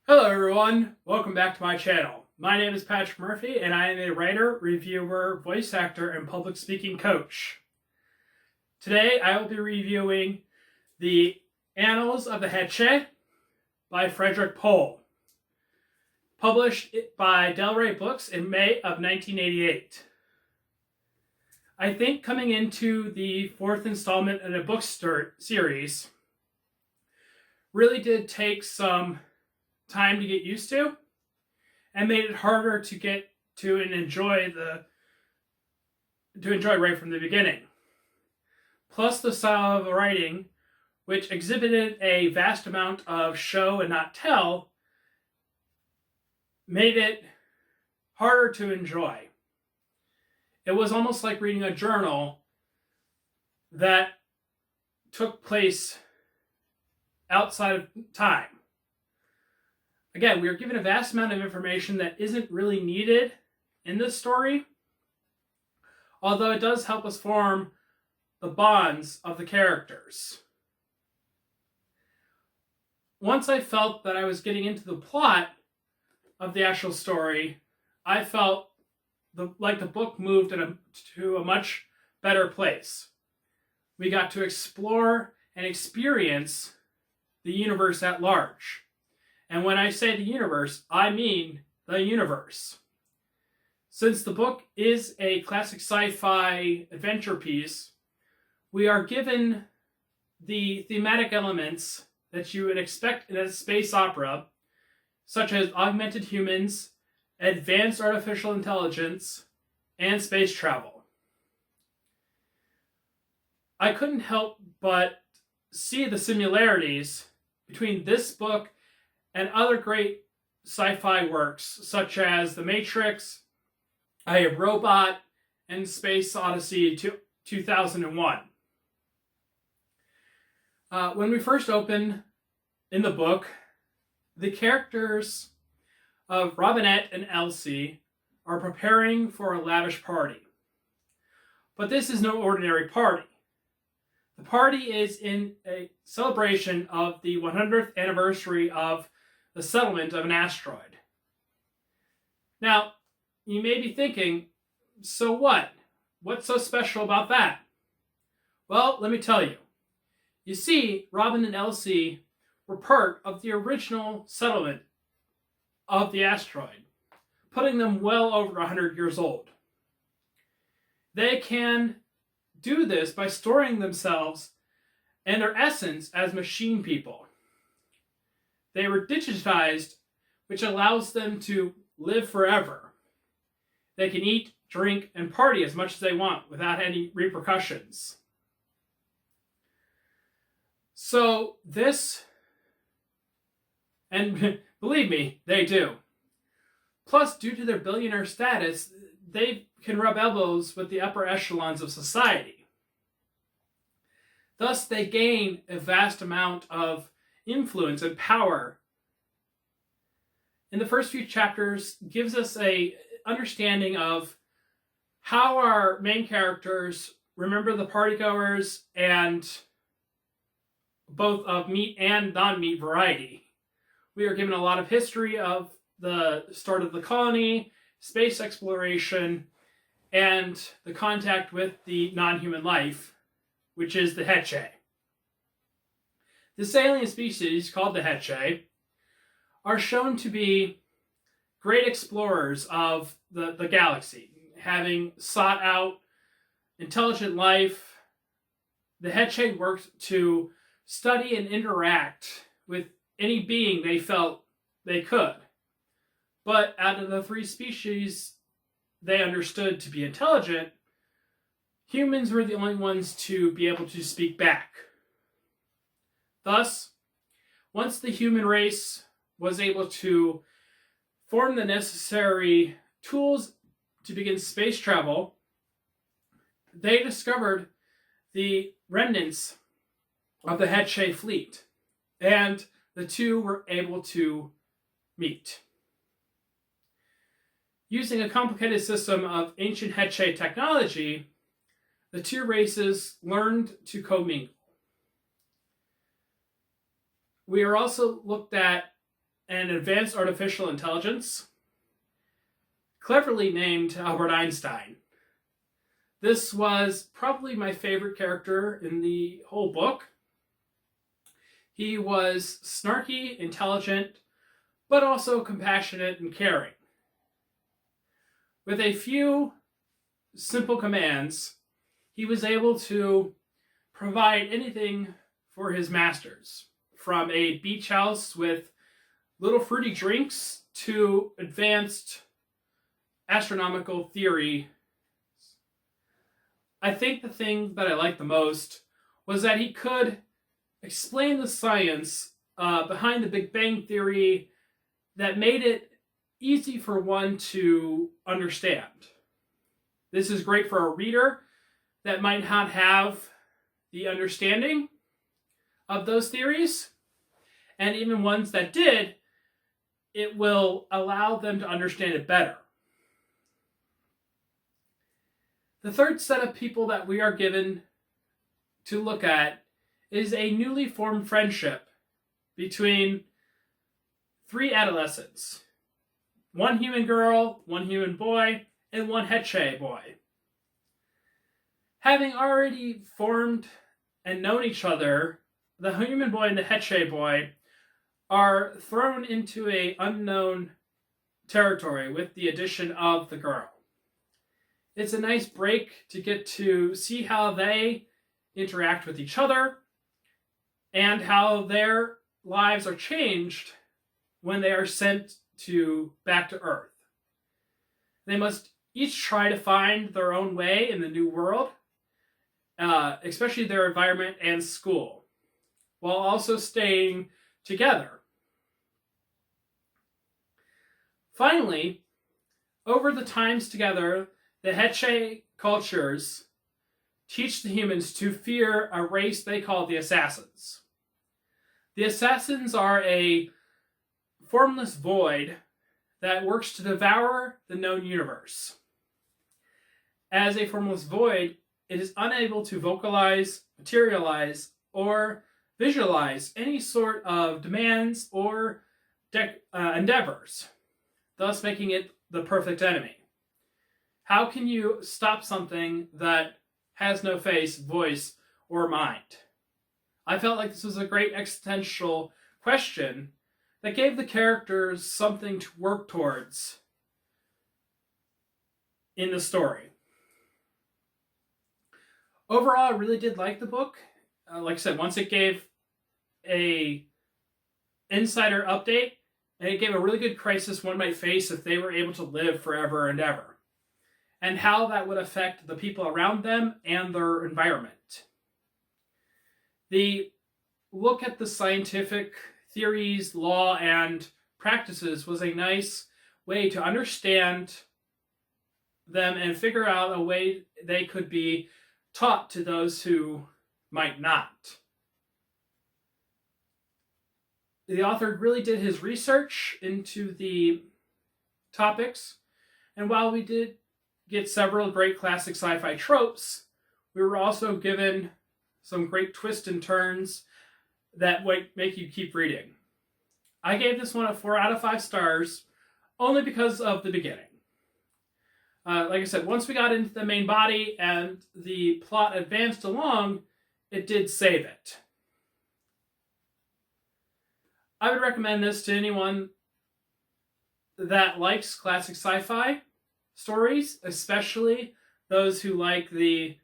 Hello everyone, welcome back to my channel. My name is Patrick Murphy and I am a writer, reviewer, voice actor, and public speaking coach. Today I will be reviewing the Annals of the Heechee by Frederik Pohl, published by Del Rey Books in May of 1988. I think coming into the fourth installment in a book series really did take some time to get used to and made it harder to get to and enjoy right from the beginning. Plus the style of the writing, which exhibited a vast amount of show and not tell, made it harder to enjoy. It was almost like reading a journal that took place outside of time. Again, we are given a vast amount of information that isn't really needed in this story, although it does help us form the bonds of the characters. Once I felt that I was getting into the plot of the actual story, I felt like the book moved to a much better place. We got to explore and experience the universe at large. And when I say the universe, I mean the universe. Since the book is a classic sci-fi adventure piece, we are given the thematic elements that you would expect in a space opera, such as augmented humans, advanced artificial intelligence, and space travel. I couldn't help but see the similarities between this book and other great sci-fi works, such as The Matrix, I Am Robot, and Space Odyssey 2001. When we first open in the book, the characters of Robinette and Elsie are preparing for a lavish party. But this is no ordinary party. The party is in a celebration of the 100th anniversary of the settlement of an asteroid. Now, you may be thinking, so what? What's so special about that? Well, let me tell you. You see, Robin and Elsie were part of the original settlement of the asteroid, putting them well over 100 years old. They can do this by storing themselves and their essence as machine people. They were digitized, which allows them to live forever. They can eat, drink, and party as much as they want without any repercussions. So this, and believe me, they do. Plus, due to their billionaire status, they can rub elbows with the upper echelons of society. Thus, they gain a vast amount of influence and power. In the first few chapters gives us a understanding of how our main characters remember the partygoers and both of meat and non-meat variety. We are given a lot of history of the start of the colony, space exploration, and the contact with the non-human life, which is the Heechee. This alien species, called the Heechee, are shown to be great explorers of the galaxy, having sought out intelligent life. The Heechee worked to study and interact with any being they felt they could. But out of the three species they understood to be intelligent, humans were the only ones to be able to speak back. Thus, once the human race was able to form the necessary tools to begin space travel, they discovered the remnants of the Heechee fleet, and the two were able to meet. Using a complicated system of ancient Heechee technology, the two races learned to commingle. We are also looked at an advanced artificial intelligence, cleverly named Albert Einstein. This was probably my favorite character in the whole book. He was snarky, intelligent, but also compassionate and caring. With a few simple commands, he was able to provide anything for his masters, from a beach house with little fruity drinks to advanced astronomical theory. I think the thing that I liked the most was that he could explain the science behind the Big Bang Theory that made it easy for one to understand. This is great for a reader that might not have the understanding of those theories, and even ones that did, it will allow them to understand it better. The third set of people that we are given to look at is a newly formed friendship between three adolescents. One human girl, one human boy, and one Heechee boy. Having already formed and known each other, the human boy and the Heechee boy are thrown into an unknown territory with the addition of the girl. It's a nice break to get to see how they interact with each other and how their lives are changed when they are sent back to Earth. They must each try to find their own way in the new world, especially their environment and school, while also staying together. Finally, over the times together, the Heechee cultures teach the humans to fear a race they call the Assassins. The Assassins are a formless void that works to devour the known universe. As a formless void, it is unable to vocalize, materialize, or visualize any sort of demands or endeavors, thus making it the perfect enemy. How can you stop something that has no face, voice, or mind? I felt like this was a great existential question that gave the characters something to work towards in the story. Overall, I really did like the book. Like I said, once it gave a insider update, and it gave a really good crisis one might face if they were able to live forever and ever, and how that would affect the people around them and their environment. The look at the scientific theories, law, and practices was a nice way to understand them and figure out a way they could be taught to those who might not. The author really did his research into the topics, and while we did get several great classic sci-fi tropes, we were also given some great twists and turns that would make you keep reading. I gave this one a 4 out of 5 stars, only because of the beginning. Like I said, once we got into the main body and the plot advanced along, it did save it. I would recommend this to anyone that likes classic sci-fi stories, especially those who like the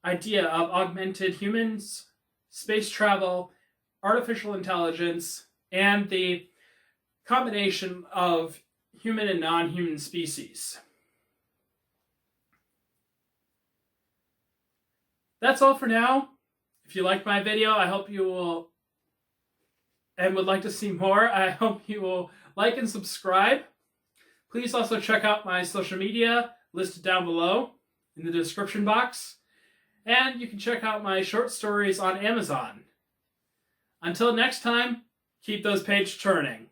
idea of augmented humans, space travel, artificial intelligence, and the combination of human and non-human species. That's all for now. If you liked my video, I hope you will, and would like to see more, I hope you will like and subscribe. Please also check out my social media listed down below in the description box. And you can check out my short stories on Amazon. Until next time, keep those pages turning.